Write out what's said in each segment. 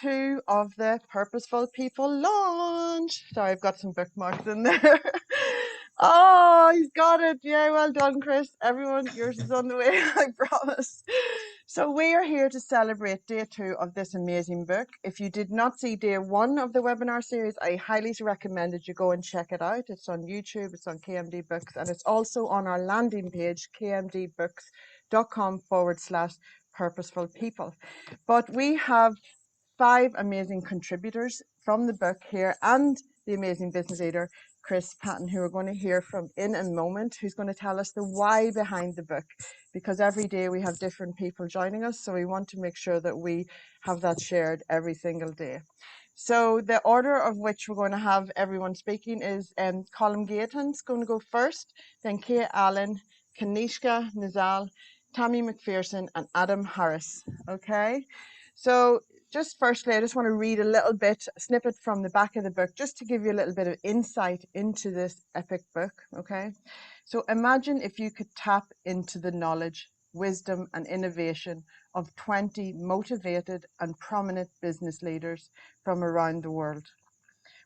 2 of the Purposeful People launch. Sorry, I've got some bookmarks in there. Oh, he's got it. Yeah, well done, Chris. Everyone, yours is on the way, I promise. So we are here to celebrate day 2 of this amazing book. If you did not see day 1 of the webinar series, I highly recommend that you go and check it out. It's on YouTube, it's on KMD Books, and it's also on our landing page, kmdbooks.com/purposeful people. But we have 5 amazing contributors from the book here and the amazing business leader, Chris Paton, who we're going to hear from in a moment, who's going to tell us the why behind the book, because every day we have different people joining us, so we want to make sure that we have that shared every single day. So the order of which we're going to have everyone speaking is Colm Gayton's going to go first, then Kate Allen, Kanishka Misal, Tammy Mc Pherson, and Adam Harris. Okay, so just firstly, I just want to read a little bit, a snippet from the back of the book, just to give you a little bit of insight into this epic book, okay? So imagine if you could tap into the knowledge, wisdom, and innovation of 20 motivated and prominent business leaders from around the world,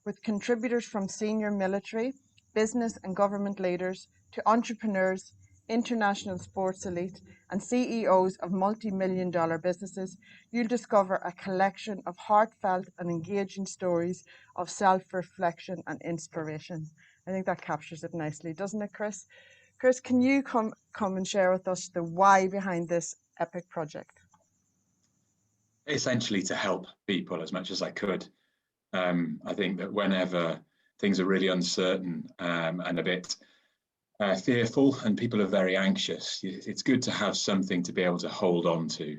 with contributors from senior military, business and government leaders to entrepreneurs, international sports elite, and CEOs of multi-million-dollar businesses. You'll discover a collection of heartfelt and engaging stories of self-reflection and inspiration. I think that captures it nicely, doesn't it, Chris? Chris, can you come and share with us the why behind this epic project? Essentially to help people as much as I could. I think that whenever things are really uncertain and a bit fearful and people are very anxious, it's good to have something to be able to hold on to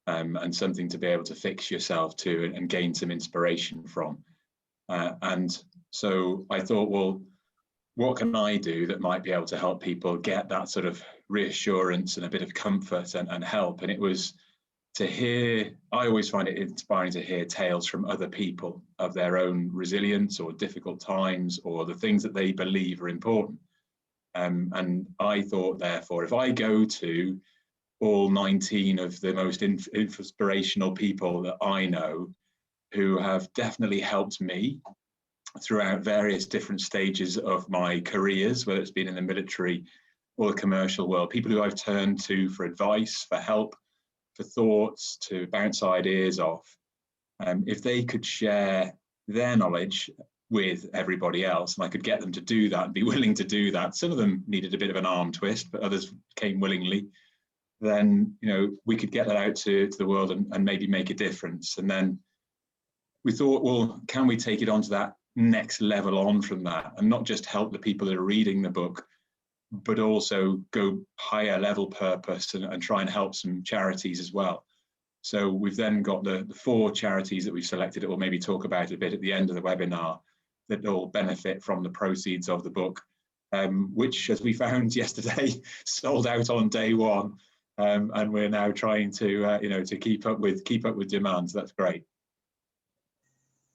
and something to be able to fix yourself to and gain some inspiration from. And so I thought, well, what can I do that might be able to help people get that sort of reassurance and a bit of comfort and help? And it was to hear, I always find it inspiring to hear tales from other people of their own resilience or difficult times or the things that they believe are important. And I thought, therefore, if I go to all 19 of the most inspirational people that I know who have definitely helped me throughout various different stages of my careers, whether it's been in the military or the commercial world, people who I've turned to for advice, for help, for thoughts, to bounce ideas off, if they could share their knowledge with everybody else and I could get them to do that and be willing to do that, some of them needed a bit of an arm twist, but others came willingly, then we could get that out to the world and maybe make a difference. And then we thought, well, can we take it on to that next level on from that and not just help the people that are reading the book, but also go higher level purpose and try and help some charities as well. So we've then got the 4 charities that we've selected that we'll maybe talk about a bit at the end of the webinar that all benefit from the proceeds of the book, which, as we found yesterday, sold out on day 1. And we're now trying to, to keep up with demand. So that's great.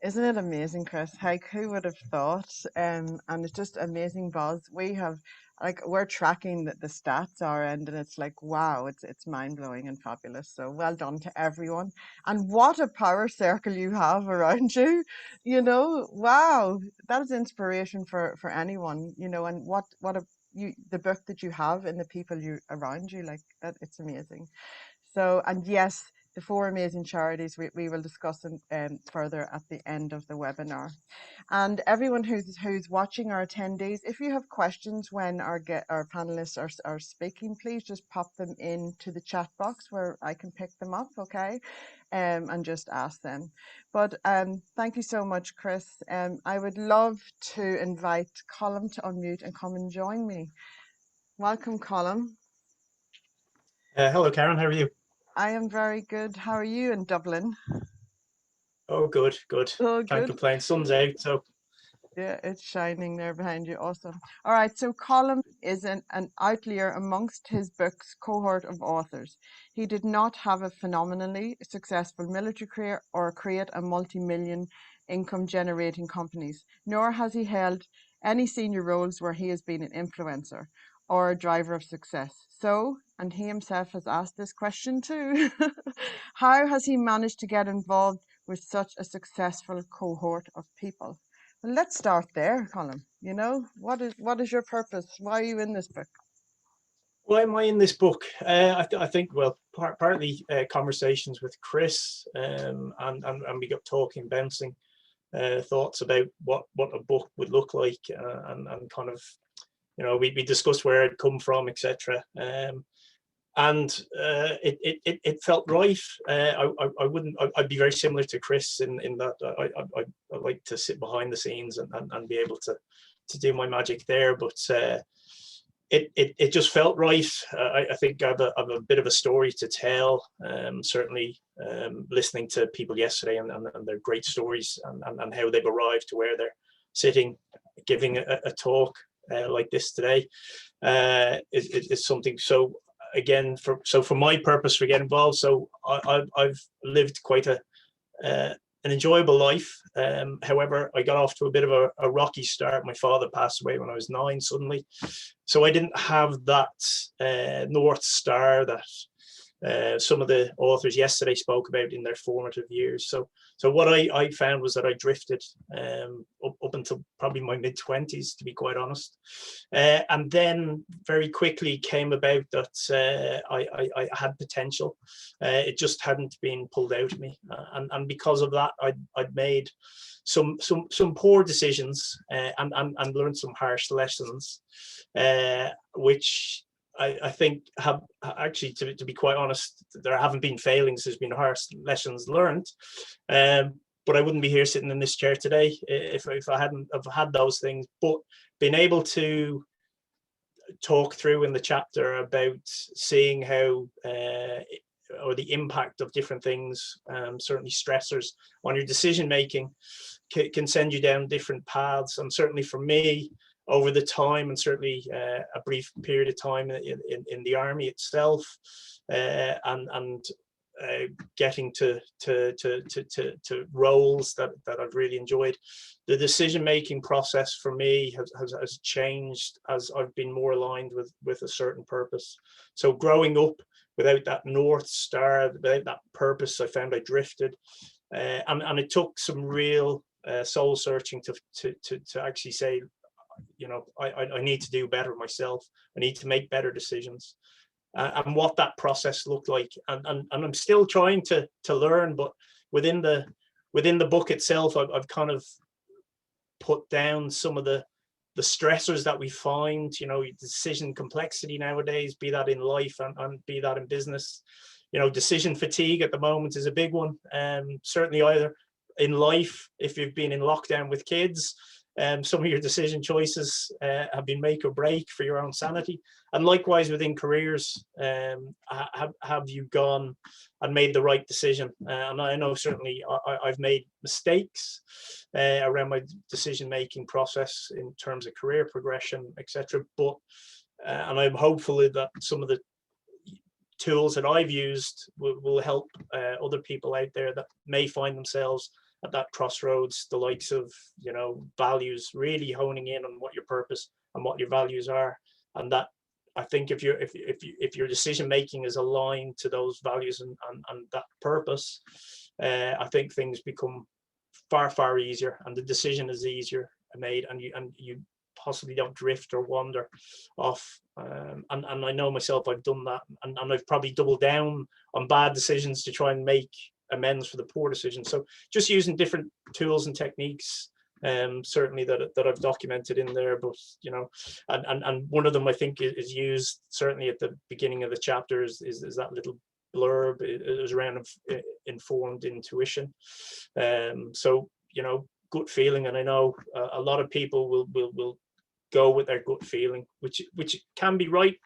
Isn't it amazing, Chris? Who would have thought? And it's just amazing buzz. We have, we're tracking the stats our end, and it's like, wow, it's mind-blowing and fabulous. So well done to everyone. And what a power circle you have around you. Wow, that is inspiration for anyone, and the book that you have and the people around you, like that, it's amazing. So, and yes, the 4 amazing charities we will discuss further at the end of the webinar. And everyone who's watching, our attendees, if you have questions when our panelists are speaking, please just pop them into the chat box where I can pick them up, okay? And just ask them. But thank you so much, Chris. I would love to invite Colm to unmute and come and join me. Welcome, Colm. Hello, Karen. How are you? I am very good. How are you in Dublin? Oh, good. Oh, Can't complain. Sun's out, so. Yeah, it's shining there behind you. Awesome. All right. So Colm is an outlier amongst his book's cohort of authors. He did not have a phenomenally successful military career or create a multi-million income generating companies, nor has he held any senior roles where he has been an influencer or a driver of success. So, and he himself has asked this question too, how has he managed to get involved with such a successful cohort of people? Well, let's start there, Colm. You know, what is your purpose? Why are you in this book? Why am I in this book? I think, well, partly conversations with Chris, and we got talking, bouncing thoughts about what a book would look like, and kind of, you know, we discussed where I'd come from, etc. And it felt right. I wouldn't. I'd be very similar to Chris in that I like to sit behind the scenes and be able to do my magic there, but. It just felt right. I think I have a bit of a story to tell. Certainly, listening to people yesterday and their great stories and how they've arrived to where they're sitting, giving a talk like this today is something. So again, for my purpose for getting involved, so I've lived quite an enjoyable life. However, I got off to a bit of a rocky start. My father passed away when I was 9 suddenly. So I didn't have that North Star that some of the authors yesterday spoke about in their formative years. So what I found was that I drifted up until probably my mid-20s, to be quite honest. And then very quickly came about that I had potential. It just hadn't been pulled out of me. And because of that, I'd made some poor decisions and learned some harsh lessons, which I think have actually, to be quite honest, there haven't been failings, there's been harsh lessons learned. But I wouldn't be here sitting in this chair today if I hadn't have had those things. But being able to talk through in the chapter about seeing how or the impact of different things, certainly stressors on your decision making, can send you down different paths. And certainly for me, over the time, and certainly a brief period of time in the army itself, and getting to roles that I've really enjoyed, the decision-making process for me has changed as I've been more aligned with a certain purpose. So growing up without that North Star, without that purpose, I found I drifted, and it took some real soul searching to actually say, you know, I need to do better myself. I need to make better decisions, and what that process looked like. And I'm still trying to learn, but within the book itself, I've kind of put down some of the stressors that we find, you know, decision complexity nowadays, be that in life and be that in business. You know, decision fatigue at the moment is a big one. Certainly either in life, if you've been in lockdown with kids, some of your decision choices have been make or break for your own sanity. And likewise within careers, have you gone and made the right decision? And I know certainly I've made mistakes around my decision-making process in terms of career progression, etc. But and I'm hopeful that some of the tools that I've used will help other people out there that may find themselves at that crossroads, the likes of, you know, values, really honing in on what your purpose and what your values are. And that, I think, if your decision making is aligned to those values and that purpose, I think things become far easier, and the decision is easier made, and you possibly don't drift or wander off. And I know myself, I've done that, and I've probably doubled down on bad decisions to try and make amends for the poor decisions. So just using different tools and techniques, certainly that I've documented in there. But, you know, and one of them I think is used certainly at the beginning of the chapter is that little blurb. It was around informed intuition. So, you know, gut feeling, and I know a lot of people will go with their gut feeling, which can be right,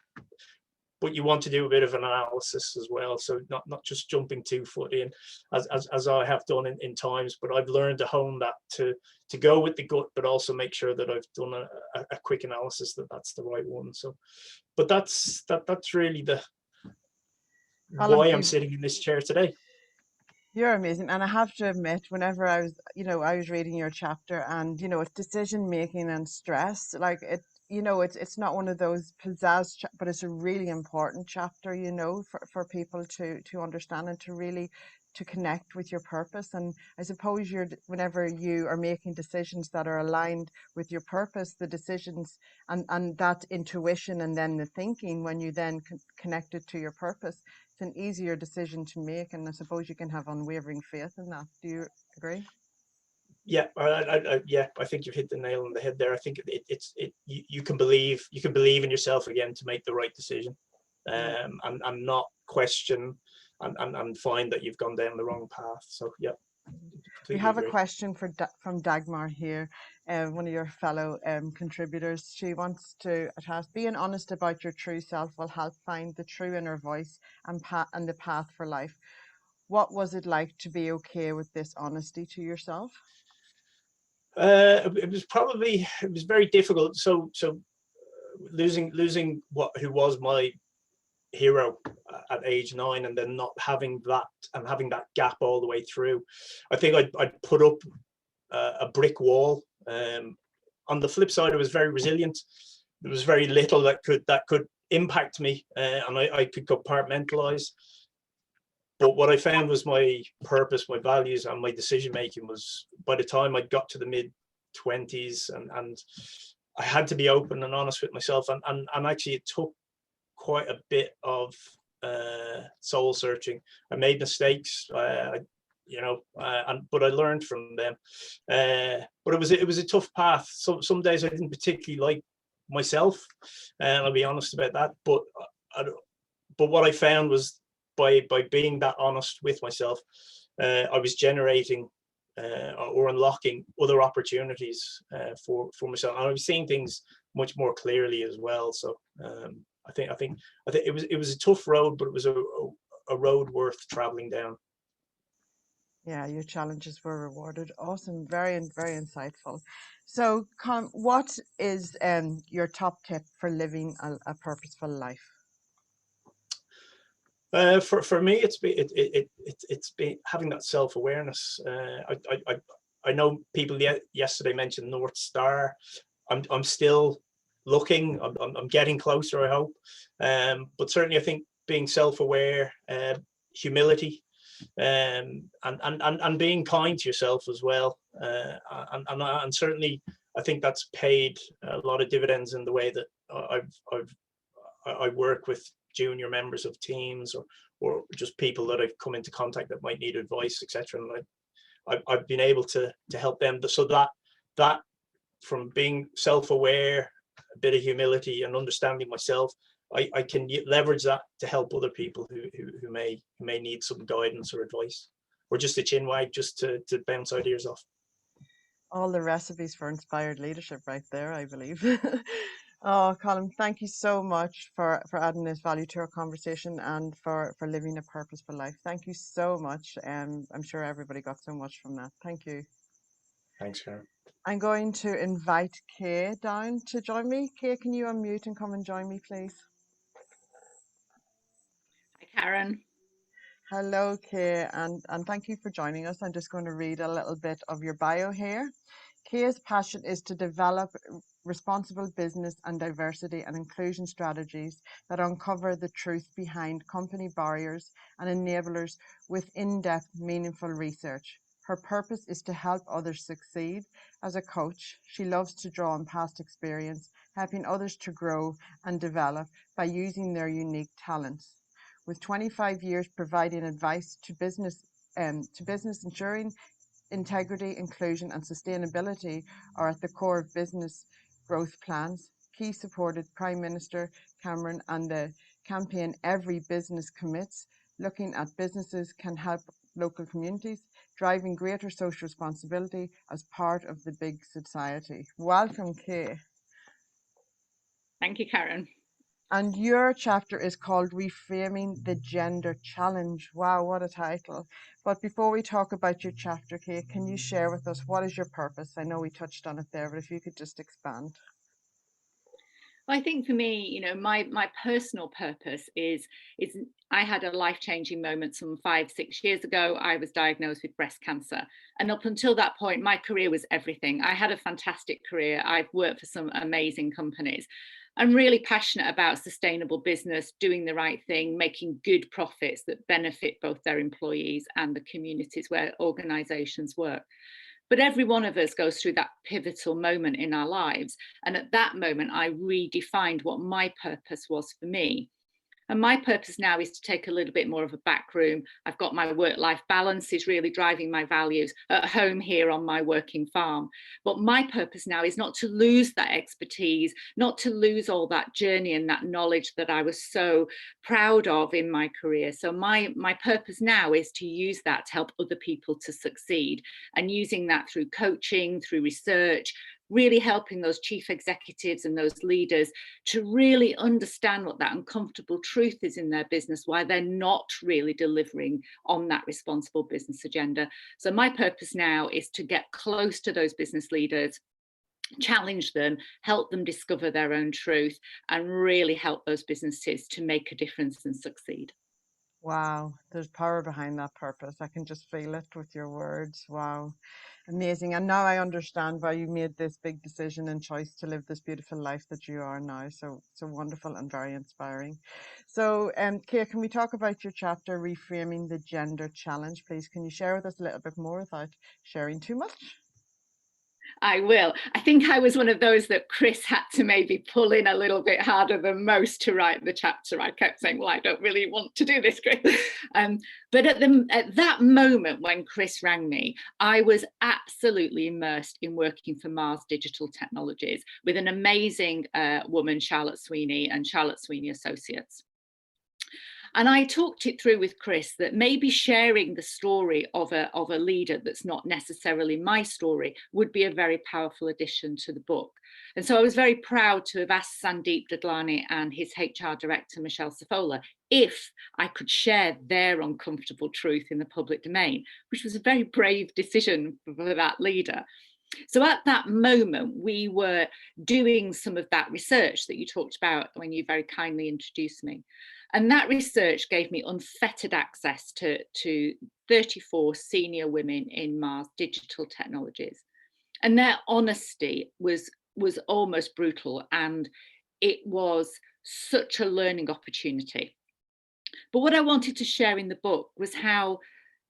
but you want to do a bit of an analysis as well. So not just jumping 2 foot in, as I have done in times, but I've learned to hone that to go with the gut, but also make sure that I've done a quick analysis that's the right one. So, but that's really the why I'm sitting in this chair today. You're amazing. And I have to admit, whenever I was reading your chapter, and, you know, it's decision making and stress, like it, you know, it's not one of those pizzazz, but it's a really important chapter, you know, for people to understand and to really to connect with your purpose. And I suppose whenever you are making decisions that are aligned with your purpose, the decisions and that intuition and then the thinking, when you then connect it to your purpose, it's an easier decision to make. And I suppose you can have unwavering faith in that. Do you agree? Yeah, I think you've hit the nail on the head there. I think you can believe in yourself again to make the right decision, and not question and find that you've gone down the wrong path. So yeah, we completely have agree. a question from Dagmar here, one of your fellow contributors. She wants to ask, being honest about your true self will help find the true inner voice and the path for life. What was it like to be okay with this honesty to yourself? It was very difficult. So losing who was my hero at age 9, and then not having that, and having that gap all the way through, I think I'd put up a brick wall. On the flip side, I was very resilient. There was very little that could impact me, and I could compartmentalize. But what I found was my purpose, my values, and my decision making was, by the time I got to the mid-20s, and I had to be open and honest with myself, and actually it took quite a bit of soul searching. I made mistakes, but I learned from them. But it was a tough path. So some days I didn't particularly like myself, and I'll be honest about that. But what I found was, by being that honest with myself, I was generating or unlocking other opportunities for myself, and I was seeing things much more clearly as well. So I think it was a tough road, but it was a road worth traveling down. Yeah, your challenges were rewarded. Awesome, very insightful. So, what is your top tip for living a purposeful life? For me, it's been having that self-awareness. I know people yesterday mentioned North Star. I'm still looking. I'm getting closer, I hope. But certainly, I think being self-aware, humility, and being kind to yourself as well. And certainly, I think that's paid a lot of dividends in the way that I work with junior members of teams, or just people that I've come into contact that might need advice, etc. And I've been able to help them. So that from being self-aware, a bit of humility, and understanding myself, I can leverage that to help other people who may need some guidance or advice, or just a chin wag, just to bounce ideas off. All the recipes for inspired leadership right there, I believe. Oh, Colm, thank you so much for adding this value to our conversation, and for living a purposeful life. Thank you so much. I'm sure everybody got so much from that. Thank you. Thanks, Karen. I'm going to invite Kay down to join me. Kay, can you unmute and come and join me, please? Hi, Karen. Hello, Kay, and thank you for joining us. I'm just going to read a little bit of your bio here. Kay's passion is to develop responsible business and diversity and inclusion strategies that uncover the truth behind company barriers and enablers with in-depth, meaningful research. Her purpose is to help others succeed. As a coach, she loves to draw on past experience, helping others to grow and develop by using their unique talents. With 25 years providing advice to business, ensuring integrity, inclusion, and sustainability are at the core of business growth plans. Kay supported Prime Minister Cameron and the campaign Every Business Commits, looking at businesses can help local communities, driving greater social responsibility as part of the big society. Welcome, Kay. Thank you, Karen. And your chapter is called Reframing the Gender Challenge. Wow, what a title. But before we talk about your chapter, Kay, can you share with us, what is your purpose? I know we touched on it there, but if you could just expand. Well, I think for me, my personal purpose is I had a life-changing moment some 5-6 years ago. I was diagnosed with breast cancer. And up until that point, my career was everything. I had a fantastic career. I've worked for some amazing companies. I'm really passionate about sustainable business, doing the right thing, making good profits that benefit both their employees and the communities where organisations work. But every one of us goes through that pivotal moment in our lives. And at that moment, I redefined what my purpose was for me. And my purpose now is to take a little bit more of a back room. I've got my work-life balance is really driving my values at home here on my working farm. But my purpose now is not to lose that expertise, not to lose all that journey and that knowledge that I was so proud of in my career. So my purpose now is to use that to help other people to succeed, and using that through coaching, through research, really helping those chief executives and those leaders to really understand what that uncomfortable truth is in their business, why they're not really delivering on that responsible business agenda. So my purpose now is to get close to those business leaders, challenge them, help them discover their own truth, and really help those businesses to make a difference and succeed. Wow, there's power behind that purpose. I can just feel it with your words. Wow, amazing. And now I understand why you made this big decision and choice to live this beautiful life that you are now. So wonderful and very inspiring. So, Kay, can we talk about your chapter, Reframing the Gender Challenge, please? Can you share with us a little bit more without sharing too much? I will. I think I was one of those that Chris had to maybe pull in a little bit harder than most to write the chapter. I kept saying, well, I don't really want to do this, Chris. But at that moment when Chris rang me, I was absolutely immersed in working for Mars Digital Technologies with an amazing woman, Charlotte Sweeney, and Charlotte Sweeney Associates. And I talked it through with Chris that maybe sharing the story of a leader that's not necessarily my story would be a very powerful addition to the book. And so I was very proud to have asked Sandeep Dadlani and his HR director, Michelle Safola, if I could share their uncomfortable truth in the public domain, which was a very brave decision for that leader. So at that moment, we were doing some of that research that you talked about when you very kindly introduced me. And that research gave me unfettered access to 34 senior women in Mars Digital Technologies. And their honesty was almost brutal, and it was such a learning opportunity. But what I wanted to share in the book was how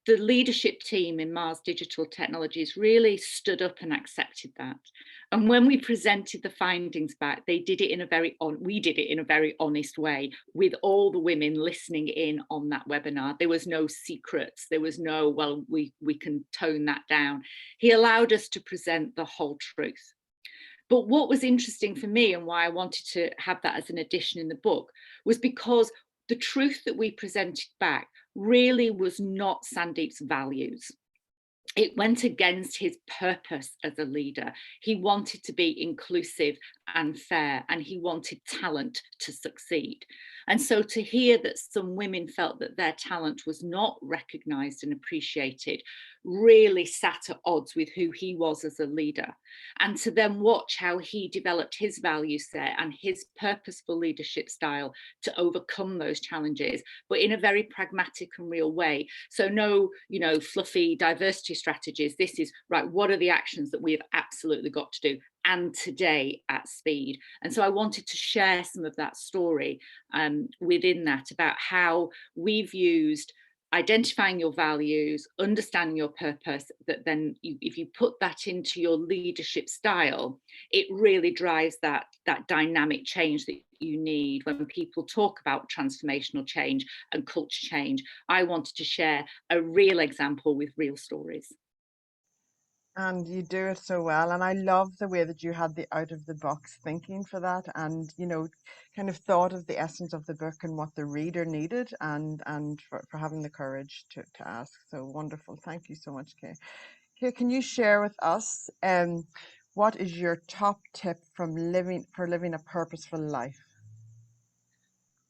the leadership team in Mars Digital Technologies really stood up and accepted that. And when we presented the findings back, we did it in a very honest way, with all the women listening in on that webinar. There was no secrets. There was no, well, we can tone that down. He allowed us to present the whole truth. But what was interesting for me, and why I wanted to have that as an addition in the book, was because the truth that we presented back really was not Sandeep's values. It went against his purpose as a leader. He wanted to be inclusive and fair, and he wanted talent to succeed. And so to hear that some women felt that their talent was not recognised and appreciated really sat at odds with who he was as a leader. And to then watch how he developed his value set and his purposeful leadership style to overcome those challenges, but in a very pragmatic and real way. So no, fluffy diversity strategies. This is, right, what are the actions that we have absolutely got to do, and today at speed? And so I wanted to share some of that story within that, about how we've used identifying your values, understanding your purpose, that then if you put that into your leadership style, it really drives that dynamic change that you need when people talk about transformational change and culture change. I wanted to share a real example with real stories. And you do it so well. And I love the way that you had the out of the box thinking for that, and, kind of thought of the essence of the book and what the reader needed, and for having the courage to ask. So wonderful. Thank you so much, Kay. Kay, can you share with us what is your top tip for living a purposeful life?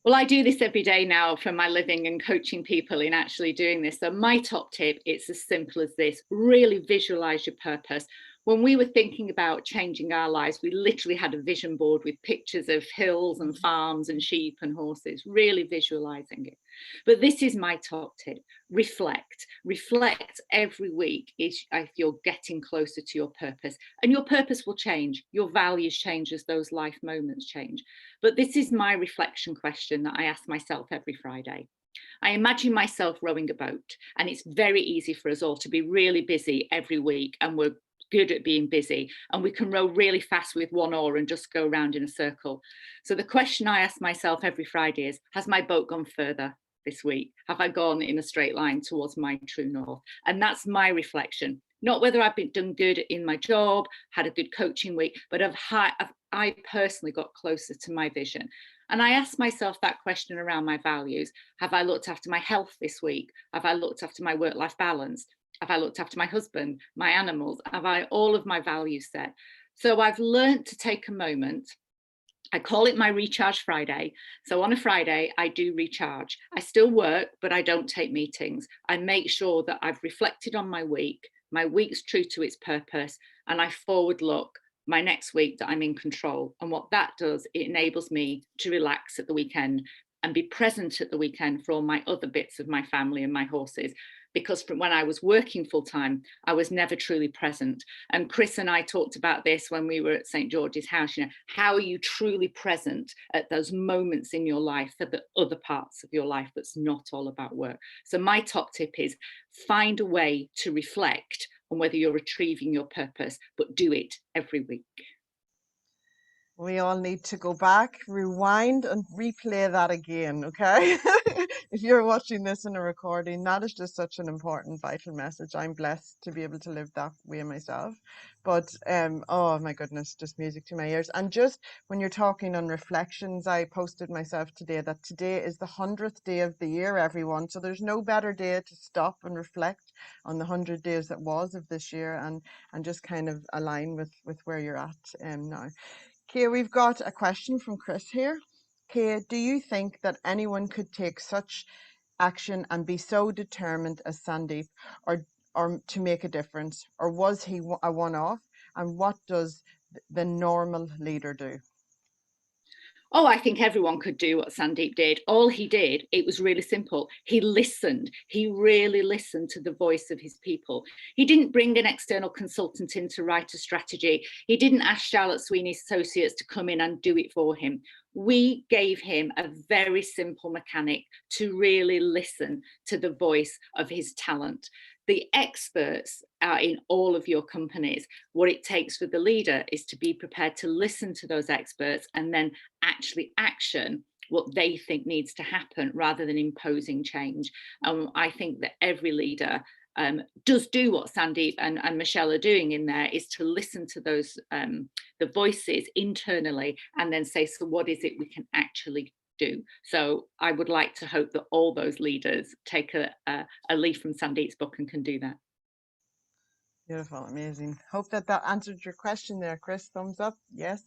Well, I do this every day now for my living and coaching people in actually doing this. So my top tip, it's as simple as this: really visualize your purpose. When we were thinking about changing our lives, we literally had a vision board with pictures of hills and farms and sheep and horses, really visualizing it. But this is my top tip. Reflect every week if you're getting closer to your purpose, and your purpose will change. Your values change as those life moments change. But this is my reflection question that I ask myself every Friday. I imagine myself rowing a boat, and it's very easy for us all to be really busy every week, and we're good at being busy, and we can row really fast with one oar and just go around in a circle. So the question I ask myself every Friday is, has my boat gone further this week? Have I gone in a straight line towards my true north? And that's my reflection. Not whether I've done good in my job, had a good coaching week, but have I personally got closer to my vision. And I ask myself that question around my values. Have I looked after my health this week? Have I looked after my work-life balance? Have I looked after my husband, my animals? Have I all of my values set? So I've learned to take a moment. I call it my Recharge Friday. So on a Friday, I do recharge. I still work, but I don't take meetings. I make sure that I've reflected on my week's true to its purpose, and I forward look my next week that I'm in control. And what that does, it enables me to relax at the weekend and be present at the weekend for all my other bits of my family and my horses. Because from when I was working full time, I was never truly present. And Chris and I talked about this when we were at St. George's House. You know, how are you truly present at those moments in your life for the other parts of your life that's not all about work? So my top tip is find a way to reflect on whether you're achieving your purpose, but do it every week. We all need to go back, rewind, and replay that again, okay? If you're watching this in a recording, that is just such an important, vital message. I'm blessed to be able to live that way myself. But, oh my goodness, just music to my ears. And just when you're talking on reflections, I posted myself today that today is the 100th day of the year, everyone. So there's no better day to stop and reflect on the 100 days that was of this year, and just kind of align with where you're at now. Kay, we've got a question from Chris here. Kay, do you think that anyone could take such action and be so determined as Sandeep, or to make a difference? Or was he a one-off? And what does the normal leader do? Oh, I think everyone could do what Sandeep did. All he did, it was really simple. He listened. He really listened to the voice of his people. He didn't bring an external consultant in to write a strategy. He didn't ask Charlotte Sweeney's associates to come in and do it for him. We gave him a very simple mechanic to really listen to the voice of his talent. The experts are in all of your companies. What it takes for the leader is to be prepared to listen to those experts and then actually action what they think needs to happen rather than imposing change. I think that every leader does do what Sandeep and Michelle are doing in there, is to listen to those the voices internally and then say, so what is it we can actually do? So I would like to hope that all those leaders take a leaf from Sandeep's book and can do that. Beautiful, amazing. Hope that answered your question there, Chris. Thumbs up, yes.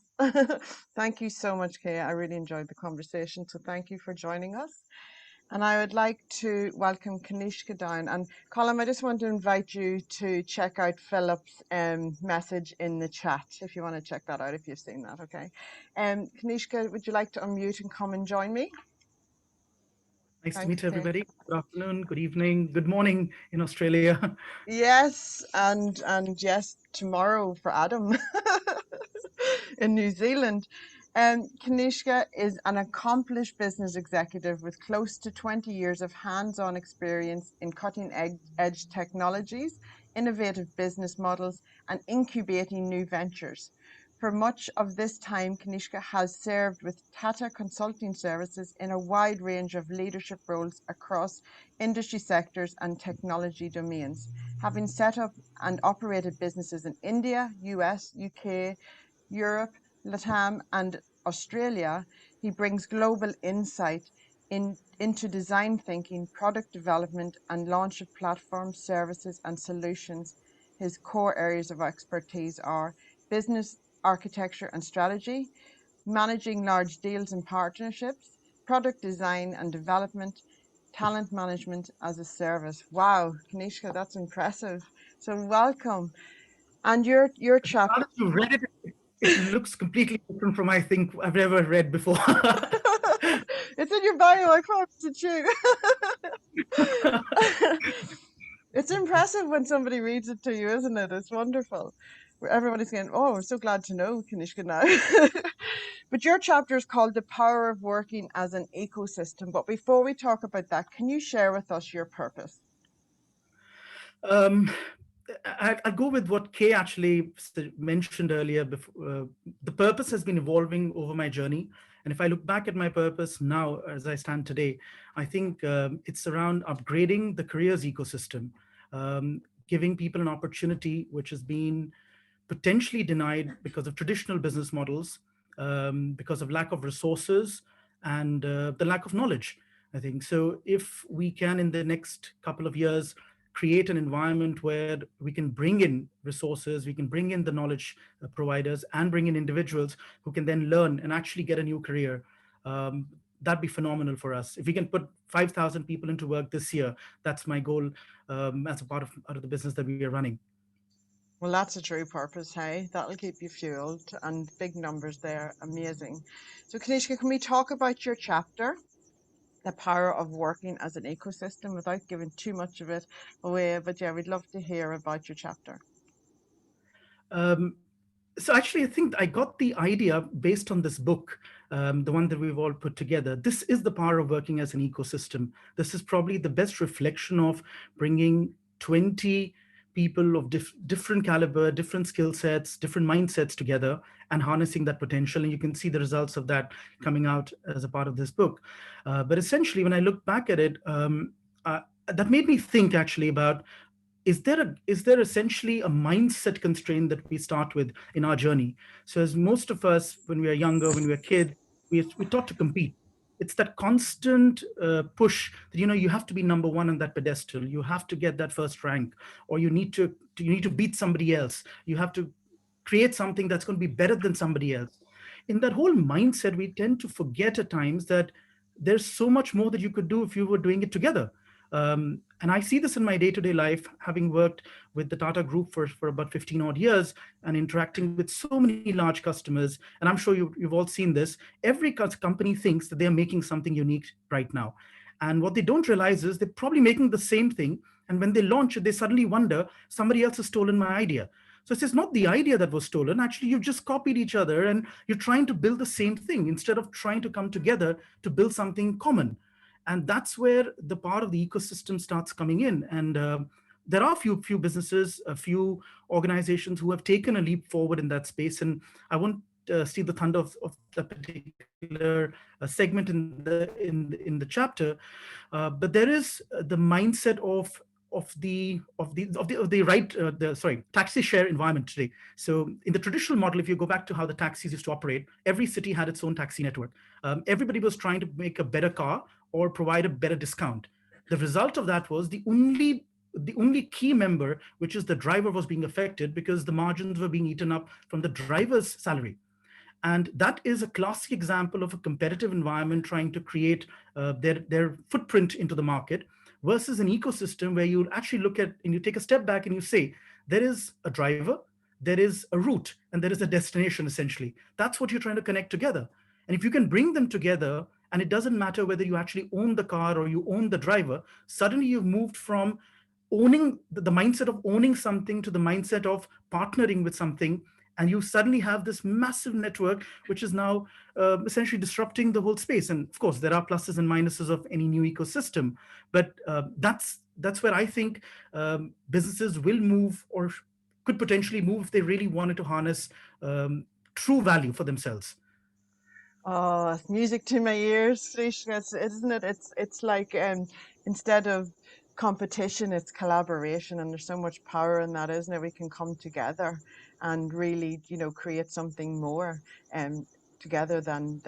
Thank you so much, Kay. I really enjoyed the conversation, so thank you for joining us. And I would like to welcome Kanishka down. And Colm, I just want to invite you to check out Philip's message in the chat, if you want to check that out, if you've seen that, okay? Kanishka, would you like to unmute and come and join me? Nice to meet everybody. Good afternoon, good evening, good morning in Australia. Yes, and yes, tomorrow for Adam in New Zealand. Kanishka is an accomplished business executive with close to 20 years of hands-on experience in cutting-edge technologies, innovative business models, and incubating new ventures. For much of this time, Kanishka has served with Tata Consulting Services in a wide range of leadership roles across industry sectors and technology domains. Having set up and operated businesses in India, US, UK, Europe, LATAM, and Australia, he brings global insight into design thinking, product development, and launch of platforms, services, and solutions. His core areas of expertise are business architecture and strategy, managing large deals and partnerships, product design and development, talent management as a service. Wow, Kanishka, that's impressive. So welcome. And your chapter. You read it. It looks completely different from I think I've ever read before. It's in your bio, I promise it's you. It's impressive when somebody reads it to you, isn't it? It's wonderful. Where everybody's going, oh, I'm so glad to know Kanishka now. But your chapter is called The Power of Working as an Ecosystem. But before we talk about that, can you share with us your purpose? I go with what Kay actually mentioned earlier. Before, the purpose has been evolving over my journey. And if I look back at my purpose now, as I stand today, I think it's around upgrading the careers ecosystem, giving people an opportunity which has been potentially denied because of traditional business models, because of lack of resources and the lack of knowledge, I think. So if we can, in the next couple of years, create an environment where we can bring in resources, we can bring in the knowledge providers and bring in individuals who can then learn and actually get a new career, that'd be phenomenal for us. If we can put 5,000 people into work this year, that's my goal as a part of the business that we are running. Well, that's a true purpose, hey? That'll keep you fueled, and big numbers there, amazing. So Kanishka, can we talk about your chapter, The Power of Working as an Ecosystem, without giving too much of it away? But yeah, we'd love to hear about your chapter. So actually, I think I got the idea based on this book, the one that we've all put together. This is the power of working as an ecosystem. This is probably the best reflection of bringing 20 people of different caliber, different skill sets, different mindsets together and harnessing that potential. And you can see the results of that coming out as a part of this book. But essentially, when I look back at it, that made me think actually about, is there essentially a mindset constraint that we start with in our journey? So as most of us, when we are younger, when we are kids, we're taught to compete. It's that constant push that, you have to be number one on that pedestal. You have to get that first rank, or you need to beat somebody else. You have to create something that's going to be better than somebody else. In that whole mindset, we tend to forget at times that there's so much more that you could do if you were doing it together. And I see this in my day-to-day life, having worked with the Tata Group for about 15 odd years and interacting with so many large customers. And I'm sure you've all seen this. Every company thinks that they're making something unique right now. And what they don't realize is they're probably making the same thing. And when they launch it, they suddenly wonder, somebody else has stolen my idea. So it's not the idea that was stolen. Actually, you've just copied each other and you're trying to build the same thing instead of trying to come together to build something common. And that's where the part of the ecosystem starts coming in. And there are a few businesses, a few organizations who have taken a leap forward in that space. And I won't steal the thunder of that particular segment in the chapter, but there is the mindset of the taxi share environment today. So in the traditional model, if you go back to how the taxis used to operate, every city had its own taxi network. Everybody was trying to make a better car or provide a better discount. The result of that was the only key member, which is the driver, was being affected because the margins were being eaten up from the driver's salary. And that is a classic example of a competitive environment trying to create their footprint into the market, versus an ecosystem where you actually look at and you take a step back and you say, there is a driver, there is a route, and there is a destination, essentially. That's what you're trying to connect together. And if you can bring them together, and it doesn't matter whether you actually own the car or you own the driver, suddenly you've moved from owning the mindset of owning something to the mindset of partnering with something. And you suddenly have this massive network, which is now essentially disrupting the whole space. And of course, there are pluses and minuses of any new ecosystem. But that's where I think businesses will move, or could potentially move, if they really wanted to harness true value for themselves. Oh, it's music to my ears, isn't it? It's like instead of competition, it's collaboration, and there's so much power in that, isn't it? We can come together and really, create something more together than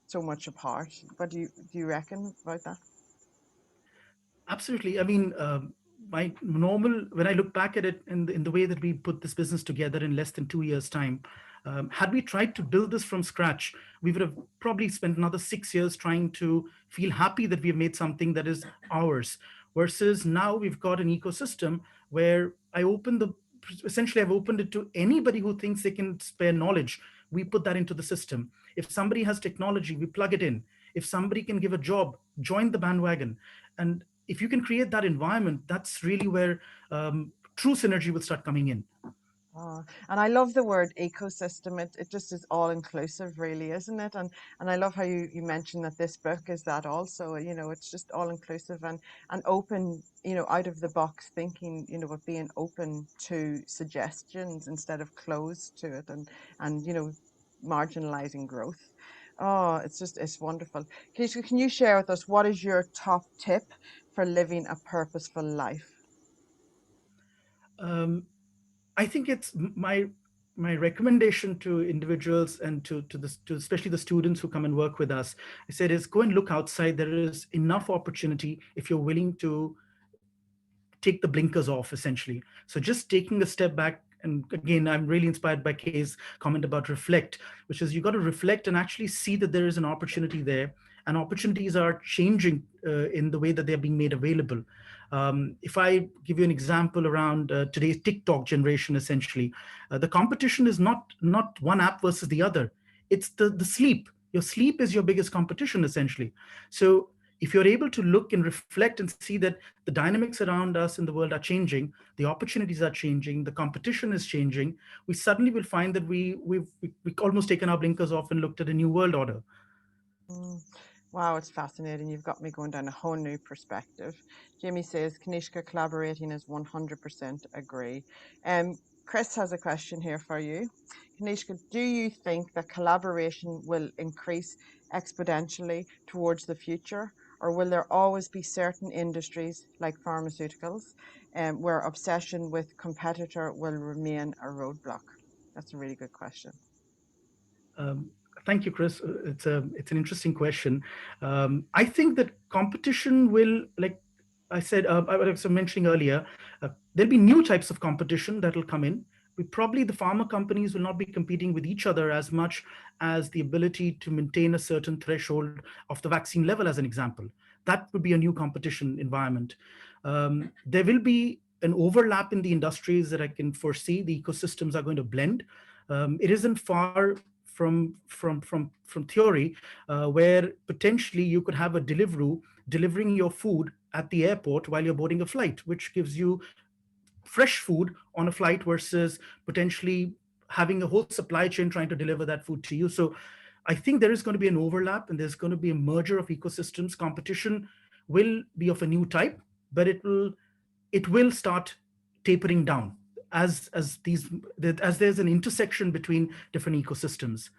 so much apart. What do you reckon about that? Absolutely. I mean, when I look back at it in the way that we put this business together in less than 2 years' time, had we tried to build this from scratch, we would have probably spent another 6 years trying to feel happy that we've made something that is ours. Versus now we've got an ecosystem where I've opened it to anybody who thinks they can spare knowledge. We put that into the system. If somebody has technology, we plug it in. If somebody can give a job, join the bandwagon. And if you can create that environment, that's really where true synergy will start coming in. Oh, and I love the word ecosystem. It just is all inclusive, really, isn't it? And I love how you mentioned that this book is that also, you know, it's just all inclusive and open, you know, out of the box thinking, you know, of being open to suggestions instead of closed to it and you know, marginalizing growth. Oh, it's wonderful. Can you share with us what is your top tip for living a purposeful life? I think it's my recommendation to individuals and to especially the students who come and work with us. I said is go and look outside. There is enough opportunity if you're willing to take the blinkers off, essentially. So just taking a step back. And again, I'm really inspired by Kay's comment about reflect, which is you got to reflect and actually see that there is an opportunity there, and opportunities are changing in the way that they're being made available. If I give you an example around today's TikTok generation, essentially, the competition is not one app versus the other. It's the sleep. Your sleep is your biggest competition, essentially. So if you're able to look and reflect and see that the dynamics around us in the world are changing, the opportunities are changing, the competition is changing, we suddenly will find that we've almost taken our blinkers off and looked at a new world order. Wow, it's fascinating. You've got me going down a whole new perspective. Jamie says, Kanishka, collaborating is 100% agree. Chris has a question here for you. Kanishka, do you think that collaboration will increase exponentially towards the future? Or will there always be certain industries like pharmaceuticals where obsession with competitor will remain a roadblock? That's a really good question. Thank you, Chris. It's an interesting question. I think that competition will, like I said, I was mentioning earlier, there'll be new types of competition that will come in. The pharma companies will not be competing with each other as much as the ability to maintain a certain threshold of the vaccine level, as an example. That would be a new competition environment. There will be an overlap in the industries that I can foresee. The ecosystems are going to blend. It isn't far from theory, where potentially you could have a Deliveroo delivering your food at the airport while you're boarding a flight, which gives you fresh food on a flight versus potentially having a whole supply chain trying to deliver that food to you. So I think there is going to be an overlap and there's going to be a merger of ecosystems. Competition will be of a new type, but it will start tapering down as there's an intersection between different ecosystems.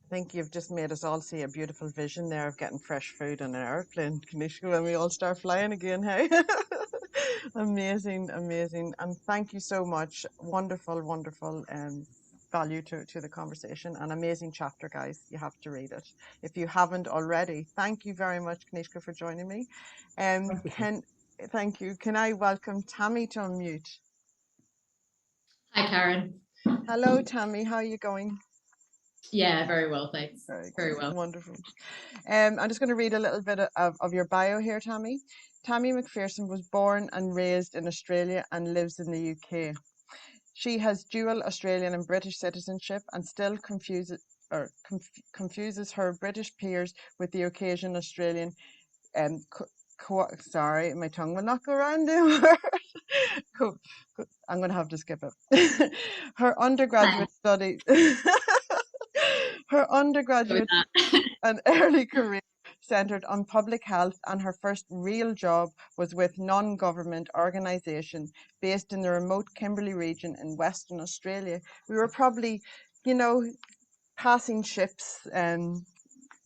I think you've just made us all see a beautiful vision there of getting fresh food on an airplane, Kanishka, when we all start flying again, hey? Amazing, amazing. And thank you so much. Wonderful, wonderful value to the conversation. An amazing chapter, guys. You have to read it. If you haven't already, thank you very much, Kanishka, for joining me. Thank you. Can I welcome Tammy to unmute? Hi, Karen. Hello, Tammy. How are you going? Yeah, very well, thanks. Very well. Wonderful. I'm just going to read a little bit of your bio here, Tammy. Tammy Mc Pherson was born and raised in Australia and lives in the UK. She has dual Australian and British citizenship and still confuses her British peers with the occasional Australian. Sorry, my tongue will not go around the word. I'm going to have to skip it. Her undergraduate studies. Her undergraduate and early career centered on public health, and her first real job was with non-government organisation based in the remote Kimberley region in Western Australia. We were probably, you know, passing ships,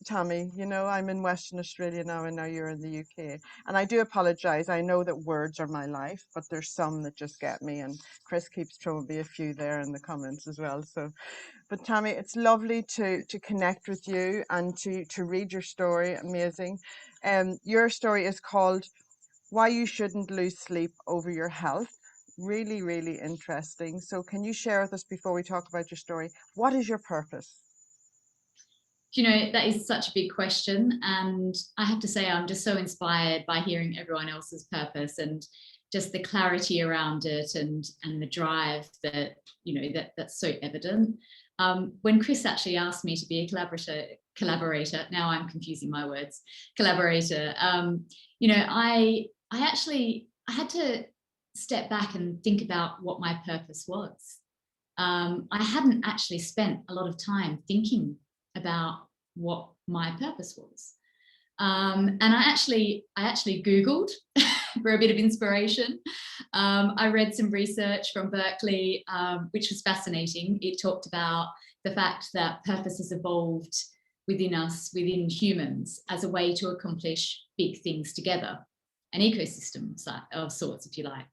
Tammy, you know, I'm in Western Australia now and now you're in the UK. And I do apologise. I know that words are my life, but there's some that just get me. And Chris keeps throwing me a few there in the comments as well. So, but Tammy, it's lovely to connect with you and to read your story. Amazing. Your story is called Why You Shouldn't Lose Sleep Over Your Health. Really, really interesting. So can you share with us before we talk about your story, what is your purpose? You know, that is such a big question. And I have to say, I'm just so inspired by hearing everyone else's purpose. And just the clarity around it and the drive that, that's so evident. When Chris actually asked me to be a collaborator, now I'm confusing my words, collaborator, I had to step back and think about what my purpose was. I hadn't actually spent a lot of time thinking about what my purpose was. And I actually Googled for a bit of inspiration. I read some research from Berkeley, which was fascinating. It talked about the fact that purpose has evolved within us, within humans, as a way to accomplish big things together, an ecosystem of sorts, if you like.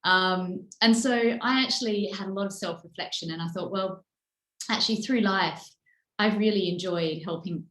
And so I actually had a lot of self-reflection, and I thought, well, actually through life, I've really enjoyed helping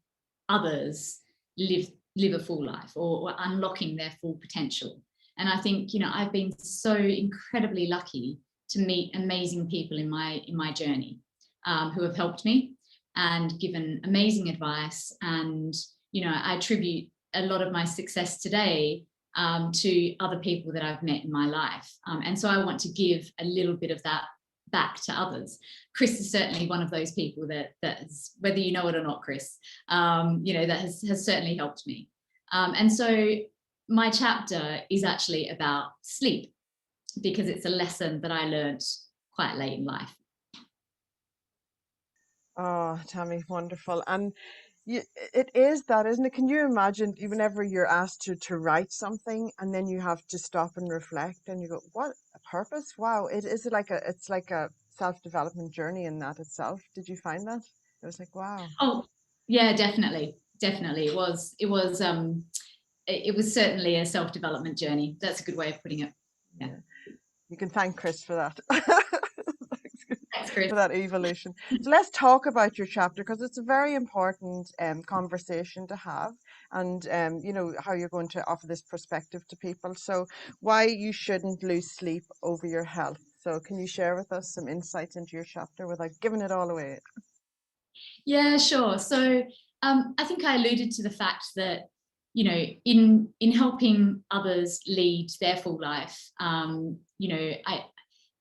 others live a full life, or unlocking their full potential. And I think, I've been so incredibly lucky to meet amazing people in my journey, who have helped me and given amazing advice. And, I attribute a lot of my success today to other people that I've met in my life. And so I want to give a little bit of that back to others. Chris is certainly one of those people that has, whether you know it or not, Chris, that has certainly helped me. And so my chapter is actually about sleep, because it's a lesson that I learned quite late in life. Oh, Tammy, wonderful. And it is that, isn't it? Can you imagine, whenever you're asked to write something, and then you have to stop and reflect, and you go, what, a purpose? Wow, it's like a self-development journey in that itself. Did you find that? It was like, wow. Oh, yeah, definitely. It was certainly a self-development journey. That's a good way of putting it. Yeah. You can thank Chris for that. Thanks, Chris. For that evolution. So let's talk about your chapter, because it's a very important conversation to have, and how you're going to offer this perspective to people. So why you shouldn't lose sleep over your health. So can you share with us some insights into your chapter without giving it all away? Yeah, sure. So I think I alluded to the fact that, in helping others lead their full life,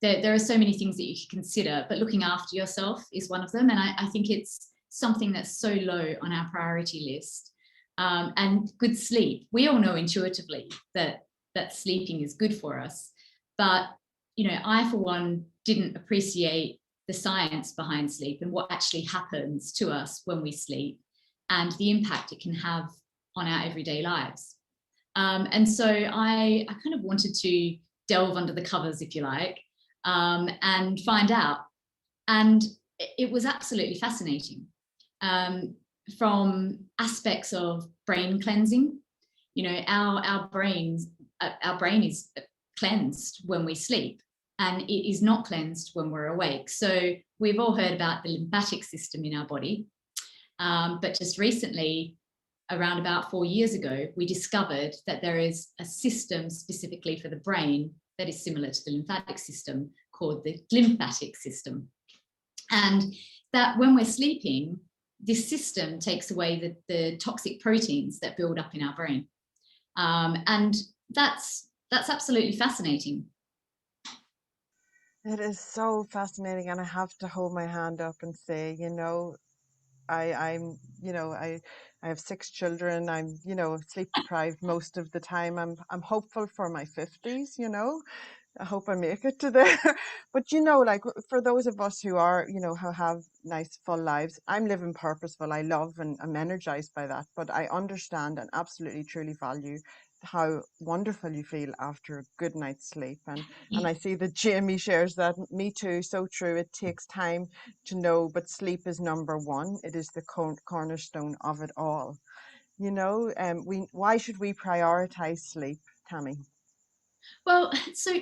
there are so many things that you can consider, but looking after yourself is one of them. And I think it's something that's so low on our priority list. And good sleep, we all know intuitively that sleeping is good for us. But, I, for one, didn't appreciate the science behind sleep and what actually happens to us when we sleep, and the impact it can have on our everyday lives. And so I kind of wanted to delve under the covers, if you like, and find out. And it was absolutely fascinating. From aspects of brain cleansing, our brain is cleansed when we sleep, and it is not cleansed when we're awake. So we've all heard about the lymphatic system in our body, but just recently, around about 4 years ago, we discovered that there is a system specifically for the brain that is similar to the lymphatic system, called the lymphatic system. And that when we're sleeping, this system takes away the toxic proteins that build up in our brain. And that's absolutely fascinating. It is so fascinating, and I have to hold my hand up and say, I have 6 children. I'm, sleep deprived most of the time. I'm hopeful for my 50s, I hope I make it to there. But, like for those of us who are, who have nice full lives, I'm living purposeful. I love and I'm energized by that. But I understand and absolutely truly value how wonderful you feel after a good night's sleep. And I see that Jamie shares that. Me too. So true. It takes time to know, but sleep is number one. It is the cornerstone of it all. Why should we prioritize sleep, Tammy? Well, so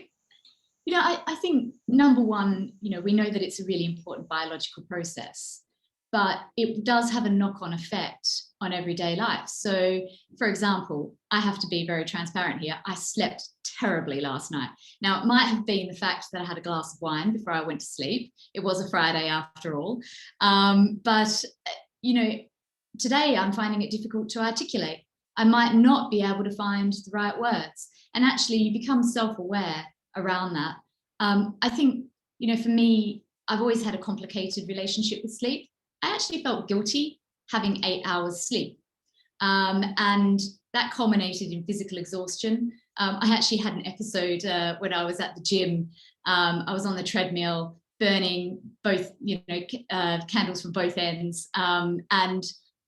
I think number one, we know that it's a really important biological process, but it does have a knock-on effect on everyday life. So, for example, I have to be very transparent here. I slept terribly last night. Now, it might have been the fact that I had a glass of wine before I went to sleep. It was a Friday after all. But, today I'm finding it difficult to articulate. I might not be able to find the right words. And actually you become self-aware around that. I think, you know, for me, I've always had a complicated relationship with sleep. I actually felt guilty having 8 hours sleep. And that culminated in physical exhaustion. I actually had an episode when I was at the gym. I was on the treadmill burning both, you know, candles from both ends, and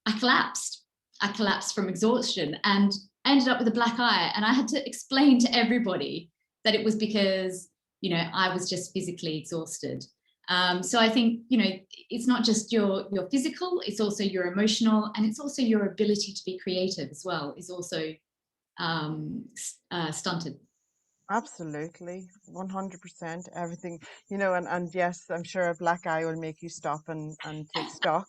I collapsed. I collapsed from exhaustion and I ended up with a black eye. And I had to explain to everybody that it was because, you know, I was just physically exhausted. So I think, you know, it's not just your physical, it's also your emotional, and it's also your ability to be creative as well is also stunted. Absolutely, 100%, everything, you know, and yes, I'm sure a black eye will make you stop and take stock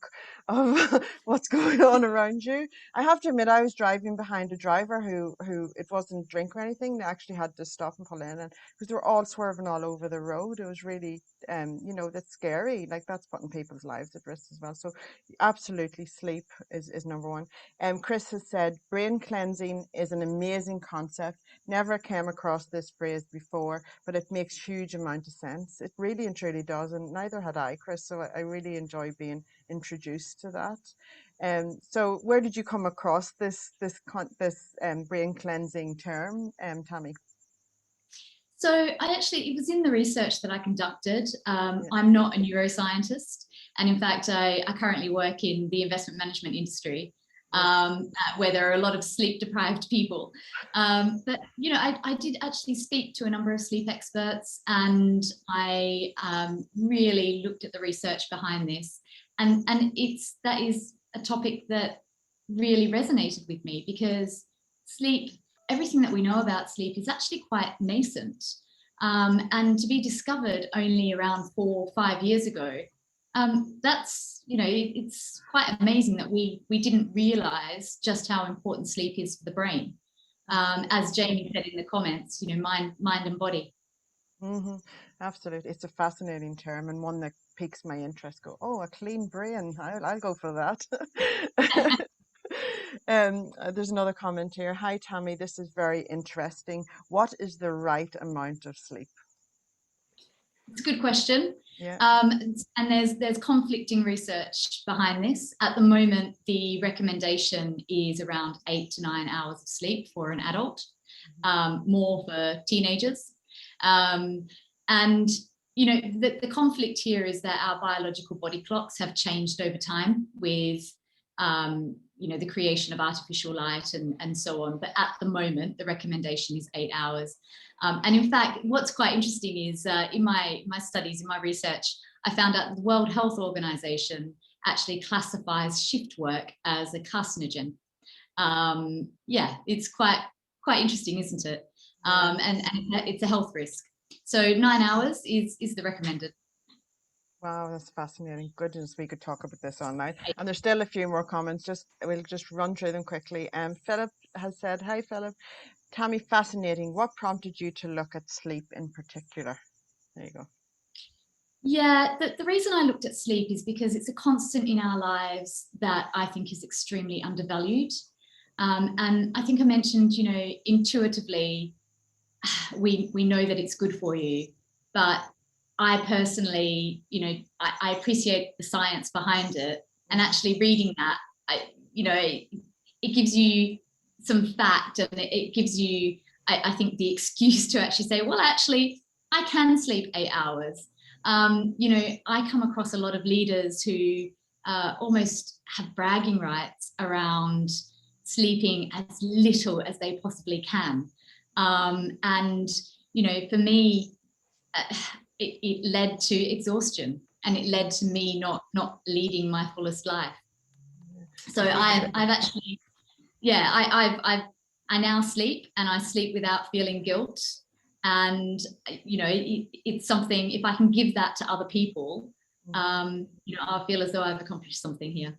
of what's going on around you. I have to admit, I was driving behind a driver who it wasn't drink or anything. They actually had to stop and pull in, and because they were all swerving all over the road, it was really, you know, that's scary. Like that's putting people's lives at risk as well. So absolutely, sleep is number one. Chris has said brain cleansing is an amazing concept. Never came across this phrase before, but it makes huge amount of sense. It really and truly does, and neither had I, Chris. So I really enjoy being introduced to that. So where did you come across this brain cleansing term, Tammy? So it was in the research that I conducted. Yeah. I'm not a neuroscientist, and in fact, I currently work in the investment management industry. Where there are a lot of sleep deprived people. But, you know, I did actually speak to a number of sleep experts, and I really looked at the research behind this. And that is a topic that really resonated with me, because sleep, everything that we know about sleep is actually quite nascent. And to be discovered only around 4 or 5 years ago, that's, you know, it's quite amazing that we didn't realize just how important sleep is for the brain. As Jamie said in the comments, you know, mind and body. Mm-hmm. Absolutely, it's a fascinating term and one that piques my interest. Go, oh, a clean brain, I'll go for that. There's another comment here. Hi Tammy, this is very interesting. What is the right amount of sleep? It's a good question. Yeah. And there's conflicting research behind this. At the moment, the recommendation is around 8 to 9 hours of sleep for an adult, more for teenagers. And, you know, the conflict here is that our biological body clocks have changed over time with, you know, the creation of artificial light and so on. But at the moment, the recommendation is 8 hours. And in fact, what's quite interesting is in my studies, in my research, I found out that the World Health Organization actually classifies shift work as a carcinogen. Yeah, it's quite interesting, isn't it? And it's a health risk. So 9 hours is the recommended. Wow, that's fascinating. Goodness, we could talk about this all night. And there's still a few more comments. We'll just run through them quickly. Philip has said, hi Philip. Tammy, fascinating. What prompted you to look at sleep in particular? There you go. Yeah, the reason I looked at sleep is because it's a constant in our lives that I think is extremely undervalued. And I think I mentioned, you know, intuitively, we know that it's good for you, but I personally, you know, I appreciate the science behind it, and actually reading that, you know, it gives you some fact, and it gives you, I think, the excuse to actually say, well, actually, I can sleep 8 hours. You know, I come across a lot of leaders who almost have bragging rights around sleeping as little as they possibly can. And, you know, for me, it led to exhaustion, and it led to me not leading my fullest life. So I've actually, yeah, I now sleep, and I sleep without feeling guilt. And, you know, it's something, if I can give that to other people, you know, I feel as though I've accomplished something here.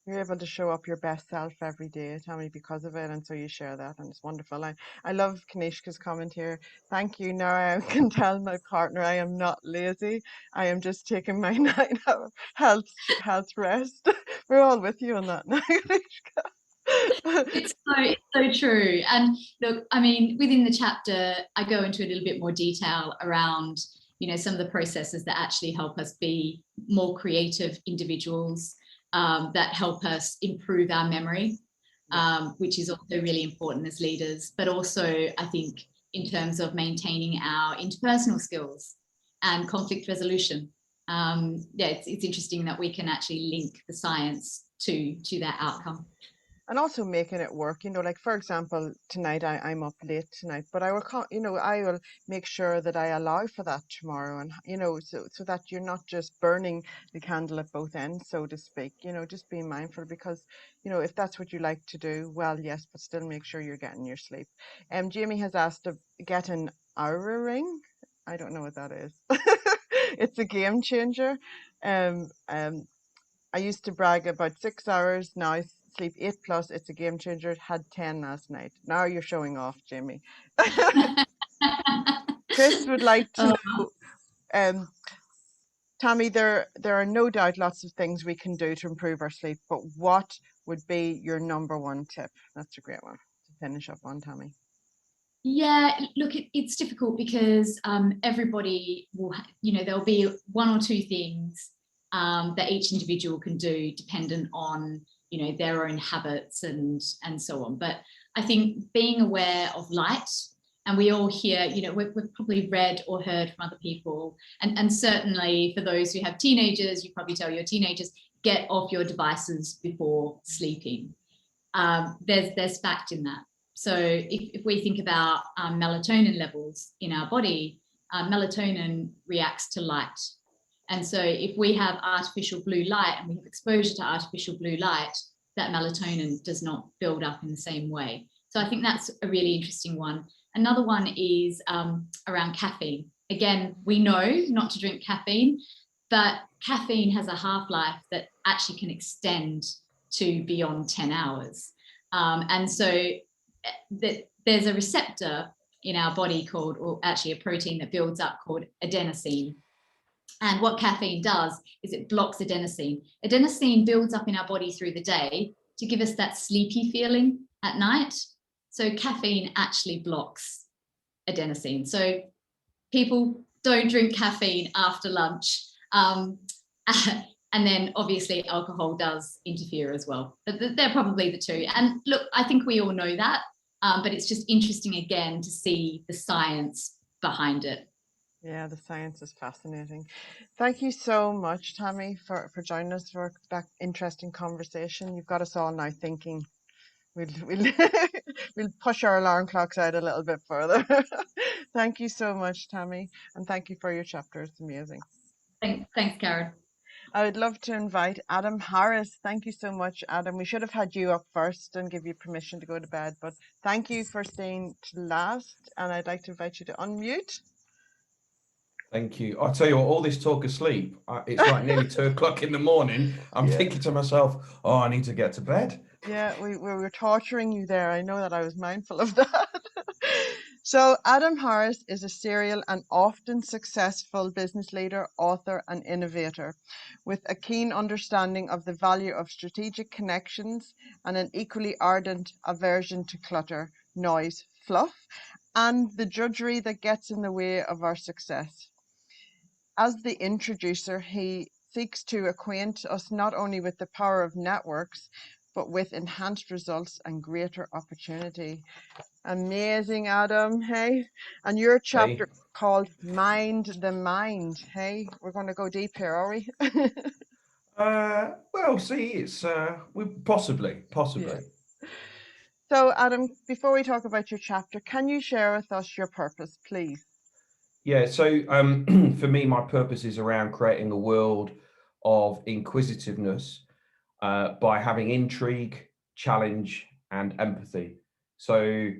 You're able to show up your best self every day, Tammy, because of it, and so you share that, and it's wonderful. I love Kanishka's comment here. Thank you. Now I can tell my partner I am not lazy. I am just taking my 9 hour health rest. We're all with you on that now, Kanishka. It's so true. And look, I mean, within the chapter, I go into a little bit more detail around, you know, some of the processes that actually help us be more creative individuals, that help us improve our memory, which is also really important as leaders, but also I think in terms of maintaining our interpersonal skills and conflict resolution. Yeah, it's interesting that we can actually link the science to that outcome. And also making it work, you know, like for example, tonight I'm up late tonight, but I will, you know, I will make sure that I allow for that tomorrow, and you know, so that you're not just burning the candle at both ends, so to speak. You know, just being mindful, because you know, if that's what you like to do, well, yes, but still make sure you're getting your sleep. Jamie has asked to get an Aura ring. I don't know what that is. It's a game changer. I used to brag about 6 hours. Now I sleep 8+. It's a game changer. Had 10 last night. Now you're showing off, Jamie. Chris would like to know, Tammy, there are no doubt lots of things we can do to improve our sleep, but what would be your #1 tip? That's a great one to finish up on, Tammy. Yeah, look, it's difficult because everybody will, you know, there'll be one or two things that each individual can do dependent on, you know, their own habits and so on. But I think being aware of light, and we all hear, you know, we've probably read or heard from other people, and certainly for those who have teenagers, you probably tell your teenagers, get off your devices before sleeping. There's fact in that. So if we think about melatonin levels in our body, melatonin reacts to light. And so if we have artificial blue light and we have exposure to artificial blue light, that melatonin does not build up in the same way. So I think that's a really interesting one. Another one is around caffeine. Again, we know not to drink caffeine, but caffeine has a half-life that actually can extend to beyond 10 hours. And so there's a receptor in our body called, or actually a protein that builds up called adenosine. And what caffeine does is it blocks adenosine. Adenosine builds up in our body through the day to give us that sleepy feeling at night. So caffeine actually blocks adenosine. So people, don't drink caffeine after lunch. And then obviously alcohol does interfere as well. But they're probably the two. And look, I think we all know that, but it's just interesting again to see the science behind it. Yeah, the science is fascinating. Thank you so much, Tammy, for joining us for that interesting conversation. You've got us all now thinking. We'll push our alarm clocks out a little bit further. Thank you so much, Tammy, and thank you for your chapter. It's amazing. Thanks, Karen. I would love to invite Adam Harris. Thank you so much, Adam. We should have had you up first and give you permission to go to bed, but thank you for staying to last, and I'd like to invite you to unmute. Thank you. I'll tell you what, all this talk of sleep, it's like nearly 2 o'clock in the morning. I'm thinking to myself, oh, I need to get to bed. Yeah, we were torturing you there. I know that I was mindful of that. So Adam Harris is a serial and often successful business leader, author, and innovator with a keen understanding of the value of strategic connections and an equally ardent aversion to clutter, noise, fluff, and the drudgery that gets in the way of our success. As the introducer, he seeks to acquaint us not only with the power of networks, but with enhanced results and greater opportunity. Amazing, Adam. Hey, and your chapter called Mind the Mind. Hey, we're going to go deep here, are we? Well, see, it's we possibly. Yeah. So, Adam, before we talk about your chapter, can you share with us your purpose, please? Yeah. So, for me, my purpose is around creating a world of inquisitiveness by having intrigue, challenge, and empathy. So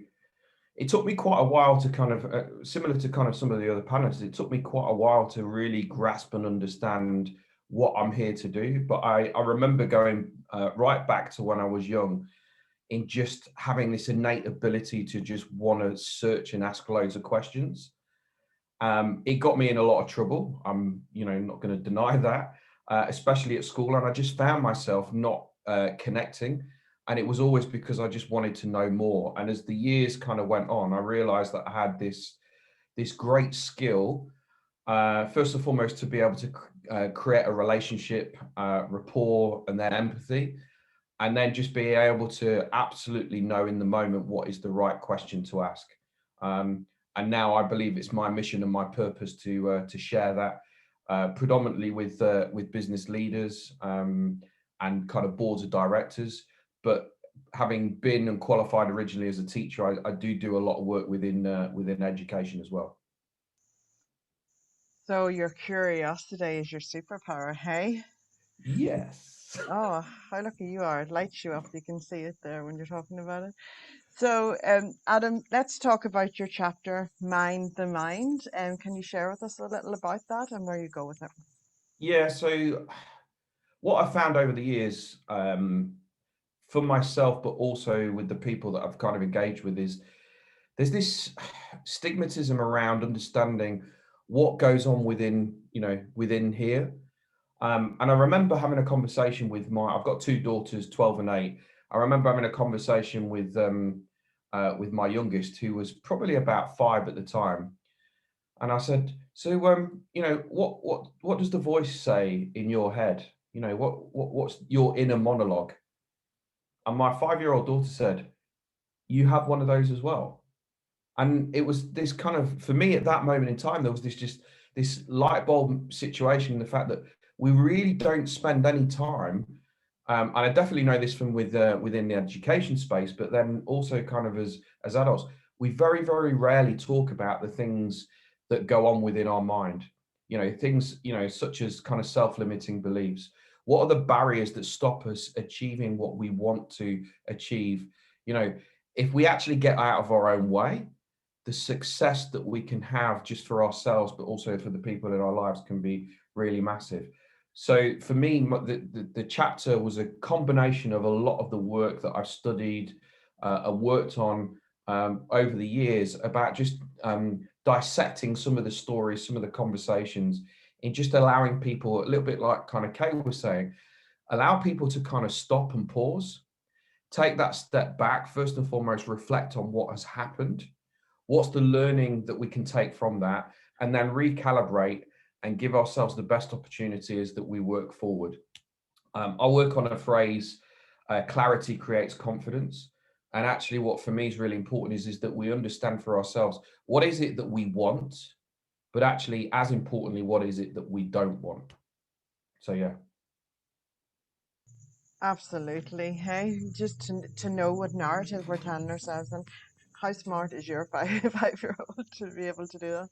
it took me quite a while to kind of, similar to kind of some of the other panelists, it took me quite a while to really grasp and understand what I'm here to do. But I remember going right back to when I was young, in just having this innate ability to just want to search and ask loads of questions. It got me in a lot of trouble. I'm, not going to deny that, especially at school. And I just found myself not connecting. And it was always because I just wanted to know more. And as the years kind of went on, I realized that I had this great skill, first and foremost, to be able to create a relationship, rapport, and then empathy. And then just be able to absolutely know in the moment what is the right question to ask. And now I believe it's my mission and my purpose to share that predominantly with business leaders and kind of boards of directors. But having been and qualified originally as a teacher, I do a lot of work within education as well. So your curiosity is your superpower, hey? Yes. Oh, how lucky you are. It lights you up. You can see it there when you're talking about it. So, Adam, let's talk about your chapter, Mind the Mind. Can you share with us a little about that and where you go with it? Yeah, so what I found over the years, for myself, but also with the people that I've kind of engaged with, is there's this stigmatism around understanding what goes on within here. And I remember having a conversation with I've got two daughters, 12 and 8. I remember having a conversation with my youngest, who was probably about 5 at the time. And I said, so, what does the voice say in your head? What's your inner monologue? And my 5-year-old daughter said, you have one of those as well. And it was this kind of, for me at that moment in time, there was this light bulb situation, the fact that we really don't spend any time, and I definitely know this from within the education space, but then also kind of as adults, we very, very rarely talk about the things that go on within our mind. Things, such as kind of self-limiting beliefs. What are the barriers that stop us achieving what we want to achieve? If we actually get out of our own way, the success that we can have just for ourselves, but also for the people in our lives, can be really massive. So for me, the chapter was a combination of a lot of the work that I've studied and worked on over the years, about just dissecting some of the stories, some of the conversations, and just allowing people, a little bit like kind of Kay was saying, allow people to kind of stop and pause, take that step back, first and foremost, reflect on what has happened, what's the learning that we can take from that, and then recalibrate and give ourselves the best opportunity as that we work forward. I work on a phrase, clarity creates confidence. And actually what for me is really important is that we understand for ourselves, what is it that we want, but actually as importantly, what is it that we don't want? So, yeah. Absolutely. Hey, just to know what narrative we're telling ourselves, and how smart is your 5-year-old to be able to do that?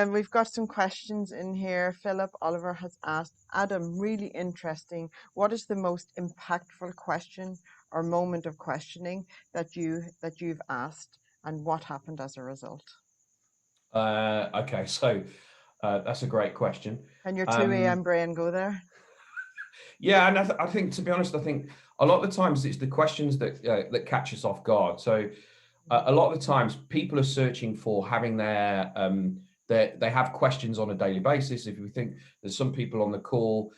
We've got some questions in here. Philip Oliver has asked, Adam, really interesting. What is the most impactful question or moment of questioning that you've asked, and what happened as a result? Okay, so that's a great question. Can your 2 a.m. brain go there? Yeah, and I think, to be honest, I think a lot of the times it's the questions that catch us off guard. So a lot of the times people are searching for having they have questions on a daily basis. If we think there's some people on the call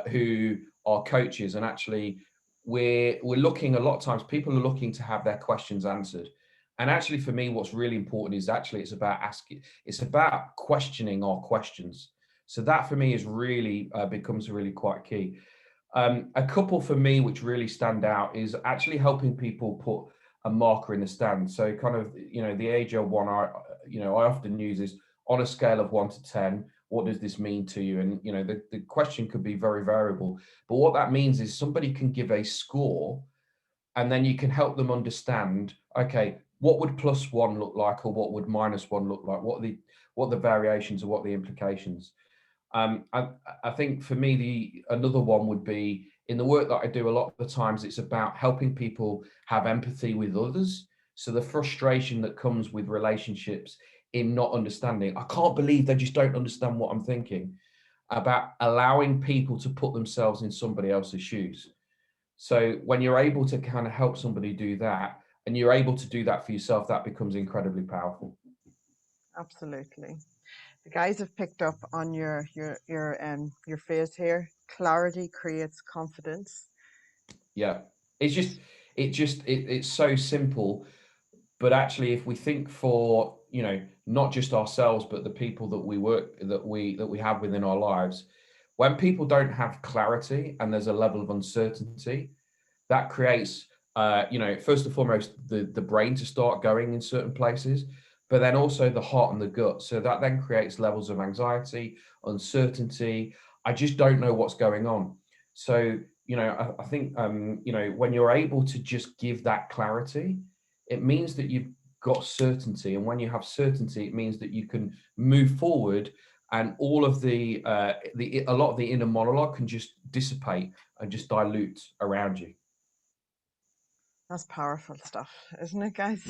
who are coaches, and actually we're looking, a lot of times people are looking to have their questions answered. And actually for me, what's really important is actually it's about questioning our questions. So that for me is really becomes really quite key. A couple for me which really stand out is actually helping people put a marker in the stand. So kind of, the age-old I often use is, on a scale of 1 to 10, what does this mean to you? And, the question could be very variable, but what that means is somebody can give a score, and then you can help them understand, okay, what would +1 look like, or what would -1 look like? What are the variations, or what are the implications? I think for me, another one would be, in the work that I do, a lot of the times it's about helping people have empathy with others. So the frustration that comes with relationships in not understanding, I can't believe they just don't understand what I'm thinking, about allowing people to put themselves in somebody else's shoes. So when you're able to kind of help somebody do that, and you're able to do that for yourself, that becomes incredibly powerful. Absolutely. The guys have picked up on your phrase here. Clarity creates confidence. Yeah, It's so simple. But actually, if we think for, you know, not just ourselves, but the people that we have within our lives, when people don't have clarity and there's a level of uncertainty, that creates, you know, first and foremost, the brain to start going in certain places, but then also the heart and the gut. So that then creates levels of anxiety, uncertainty. I just don't know what's going on. So, you know, I think, you know, when you're able to just give that clarity, it means that you've got certainty. And when you have certainty, it means that you can move forward, and all of a lot of the inner monologue can just dissipate and just dilute around you. That's powerful stuff, isn't it, guys?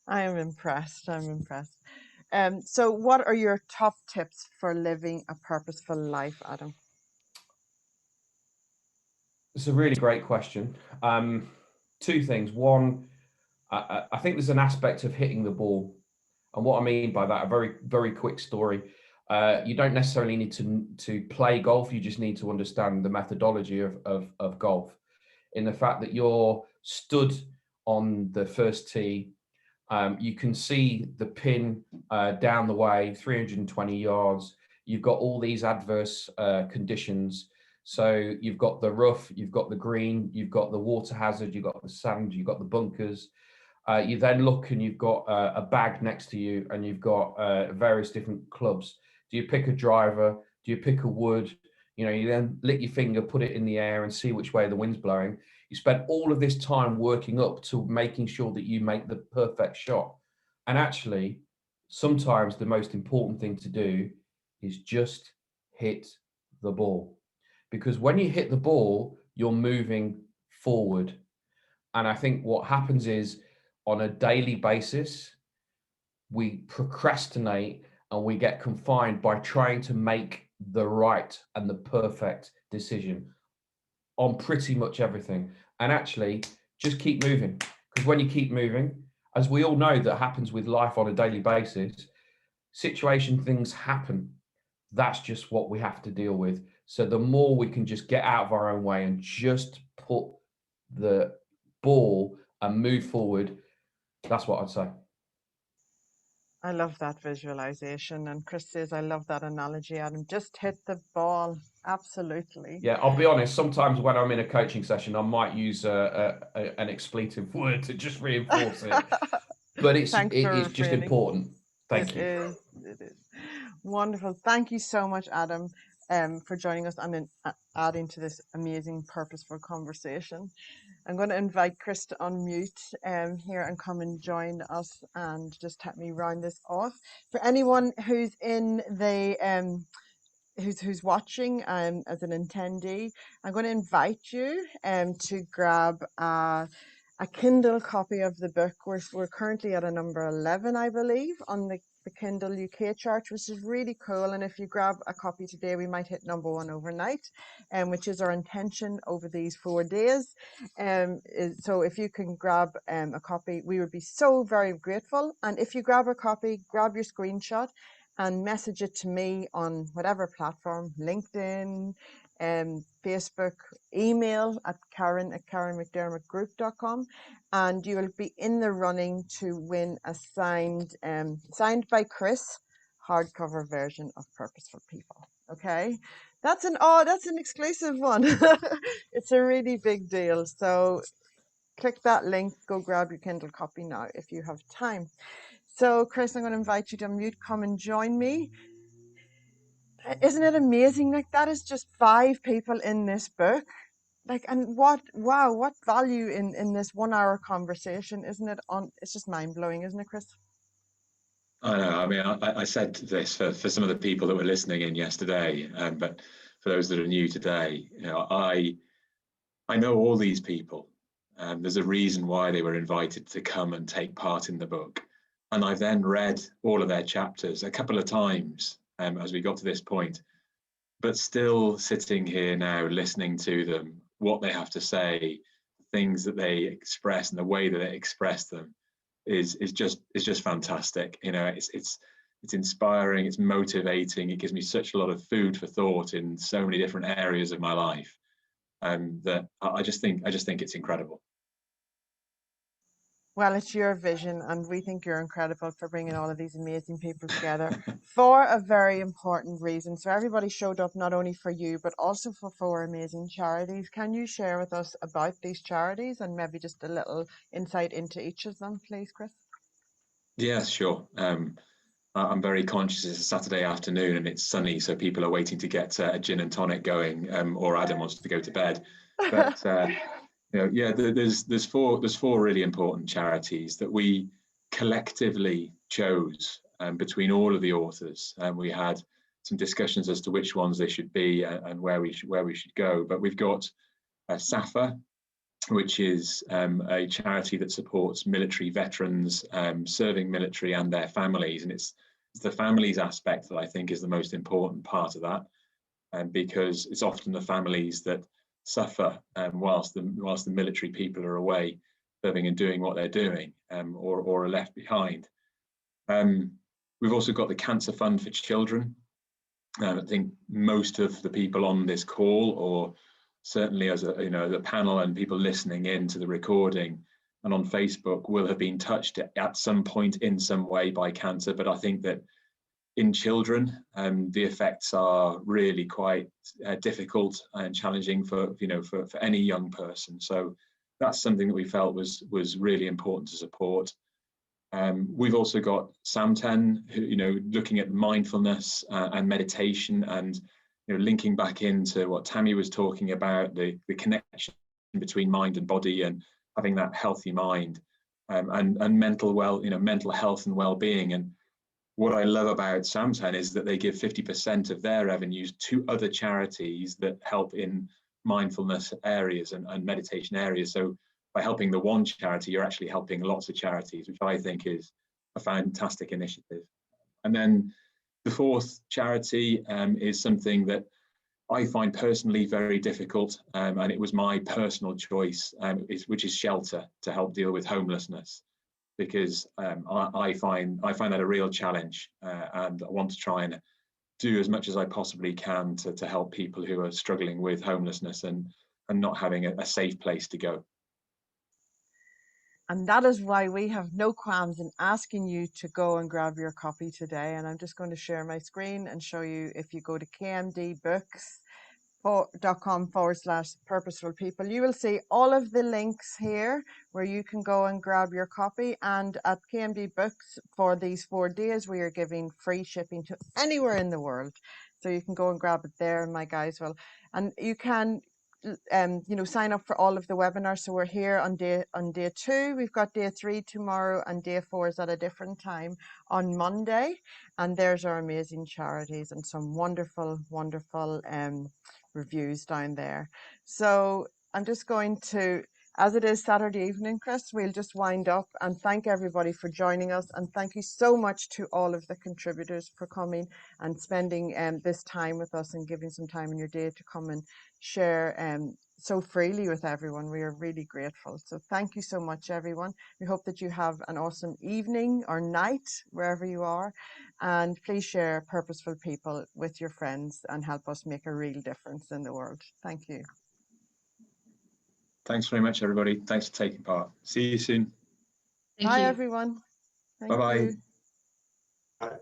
I am impressed. I'm impressed. So what are your top tips for living a purposeful life, Adam? It's a really great question. Two things. One, I think there's an aspect of hitting the ball. And what I mean by that, a very, very quick story. You don't necessarily need to play golf. You just need to understand the methodology of golf, in the fact that you're stood on the first tee. You can see the pin down the way, 320 yards. You've got all these adverse conditions. So you've got the rough, you've got the green, you've got the water hazard, you've got the sand, you've got the bunkers. You then look and you've got a bag next to you, and you've got various different clubs. Do you pick a driver? Do you pick a wood? You know, you then lick your finger, put it in the air and see which way the wind's blowing. You spend all of this time working up to making sure that you make the perfect shot. And actually, sometimes the most important thing to do is just hit the ball. Because when you hit the ball, you're moving forward. And I think what happens is, on a daily basis, we procrastinate and we get confined by trying to make the right and the perfect decision on pretty much everything. And actually, just keep moving. Because when you keep moving, as we all know that happens with life on a daily basis, things happen. That's just what we have to deal with. So the more we can just get out of our own way and just put the ball and move forward, that's what I'd say. I love that visualization. And Chris says, I love that analogy, Adam. Just hit the ball. Absolutely. Yeah, I'll be honest. Sometimes when I'm in a coaching session, I might use an expletive word to just reinforce it. But it's just important. Thank you. It is. Wonderful. Thank you so much, Adam, for joining us and adding to this amazing, purposeful conversation. I'm going to invite Chris to unmute here and come and join us and just help me round this off. For anyone who's in the who's watching as an attendee, I'm going to invite you to grab a Kindle copy of the book. We're currently at a number 11, I believe, on the Kindle UK chart, which is really cool. And if you grab a copy today, we might hit number 1 overnight, which is our intention over these 4 days. So if you can grab a copy, we would be so very grateful. And if you grab a copy, grab your screenshot and message it to me on whatever platform, LinkedIn, Facebook, email at karen@karenmcdermottgroup.com, and you will be in the running to win a signed by Chris hardcover version of Purposeful People. Okay, that's an exclusive one. It's a really big deal. So click that link, go grab your Kindle copy now if you have time. So Chris, I'm going to invite you to unmute, come and join me. Isn't it amazing? Like, that is just 5 people in this book. Like, and what value in this 1 hour conversation, isn't it? It's just mind blowing, isn't it, Chris? I know. I mean, I said this for some of the people that were listening in yesterday, but for those that are new today, you know, I know all these people. There's a reason why they were invited to come and take part in the book. And I've then read all of their chapters a couple of times as we got to this point, but still sitting here now, listening to them, what they have to say, things that they express and the way that they express them is just fantastic. You know, it's inspiring, it's motivating, it gives me such a lot of food for thought in so many different areas of my life. that I just think it's incredible. Well, it's your vision, and we think you're incredible for bringing all of these amazing people together for a very important reason. So everybody showed up not only for you, but also for 4 amazing charities. Can you share with us about these charities and maybe just a little insight into each of them, please, Chris? Yeah, sure. I'm very conscious it's a Saturday afternoon and it's sunny, so people are waiting to get a gin and tonic going, or Adam wants to go to bed. But yeah, there's four really important charities that we collectively chose between all of the authors, and we had some discussions as to which ones they should be and where we should go. But we've got SAFA, which is a charity that supports military veterans serving military and their families, and it's the families aspect that I think is the most important part of that, because it's often the families that suffer whilst the military people are away serving and doing what they're doing, or are left behind. We've also got the Cancer Fund for Children. I think most of the people on this call, or certainly as the panel and people listening in to the recording and on Facebook, will have been touched at some point in some way by cancer. But I think that in children, the effects are really quite difficult and challenging for any young person. So that's something that we felt was really important to support. We've also got SAMTEN, who, looking at mindfulness and meditation, and linking back into what Tammy was talking about, the connection between mind and body, and having that healthy mind, and mental health and well-being. And what I love about SAMTEN is that they give 50% of their revenues to other charities that help in mindfulness areas and meditation areas. So by helping the one charity, you're actually helping lots of charities, which I think is a fantastic initiative. And then the fourth charity is something that I find personally very difficult, and it was my personal choice, which is Shelter, to help deal with homelessness, because I find that a real challenge, and I want to try and do as much as I possibly can to help people who are struggling with homelessness and not having a safe place to go. And that is why we have no qualms in asking you to go and grab your copy today. And I'm just going to share my screen and show you. If you go to kmdbooks.com/purposeful people, you will see all of the links here where you can go and grab your copy. And at KMD Books, for these 4 days, we are giving free shipping to anywhere in the world. So you can go and grab it there, and my guys will. And you can sign up for all of the webinars. So we're here on day 2. We've got day 3 tomorrow, and day 4 is at a different time on Monday. And there's our amazing charities and some wonderful reviews down there. So I'm just going to, as it is Saturday evening, Chris, we'll just wind up and thank everybody for joining us. And thank you so much to all of the contributors for coming and spending this time with us and giving some time in your day to come and share so freely with everyone. We are really grateful. So thank you so much, everyone. We hope that you have an awesome evening or night wherever you are. And please share Purposeful People with your friends and help us make a real difference in the world. Thank you. Thanks very much, everybody. Thanks for taking part. See you soon. Bye, everyone. Thank Bye-bye. you. Bye.